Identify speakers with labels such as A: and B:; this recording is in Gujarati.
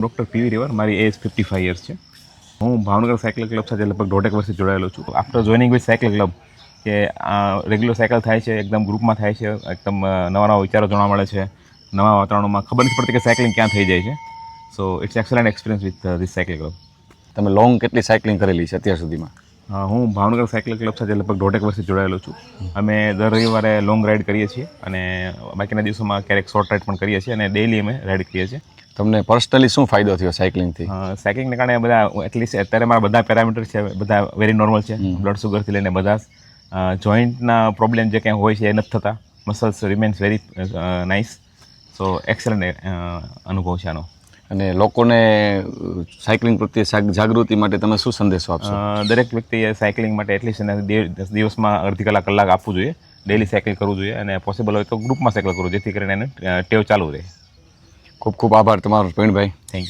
A: ડૉક્ટર પીવી રિવર, મારી એજ 55 યર્સ છે. હું ભાવનગર સાયકલ ક્લબ સાથે લગભગ 1.5 વર્ષથી જોડાયેલો છું. After joining with cycle club કે રેગ્યુલર સાયકલ થાય છે, એકદમ ગ્રુપમાં થાય છે, એકદમ નવા નવા વિચારો જાણવા મળે છે, નવા વાતાવરણમાં ખબર નથી પડતી કે સાયકલિંગ ક્યાં થઈ જાય છે. So it's excellent experience with this cycle club.
B: તમે લોંગ કેટલી સાયકલિંગ કરેલી છે અત્યાર સુધીમાં?
A: હું ભાવનગર સાયકલ ક્લબ સાથે લગભગ 1.5 વર્ષથી જોડાયેલો છું. અમે દર રવિવારે લોંગ રાઇડ કરીએ છીએ અને બાકીના દિવસોમાં ક્યારેક શોર્ટ રાઇડ પણ કરીએ છીએ અને ડેઇલી અમે રાઇડ કરીએ છીએ.
B: તમને પર્સનલી શું ફાયદો થયો સાયકલિંગથી?
A: સાયકલિંગને કારણે બધા એટલીસ્ટ અત્યારે મારા બધા પેરામીટર છે બધા વેરી નોર્મલ છે. બ્લડ સુગરથી લઈને બધા જોઈન્ટના પ્રોબ્લેમ જે કંઈ હોય છે એ નથી થતા. Muscles remains very nice. So excellent અનુભવ છે આનો.
B: અને લોકોને સાયકલિંગ પ્રત્યે જાગૃતિ માટે તમે શું સંદેશો આપશો?
A: દરેક વ્યક્તિએ સાયકલિંગ માટે એટલીસ્ટ દિવસમાં અડધી કલાક આપવું જોઈએ. ડેલી સાયકલ કરવું જોઈએ અને પોસિબલ હોય તો ગ્રુપમાં સાયકલ કરવું, જેથી કરીને એને ટેવ ચાલુ રહે.
B: ખૂબ ખૂબ આભાર તમારો પ્રવીણભાઈ.
A: Thank you.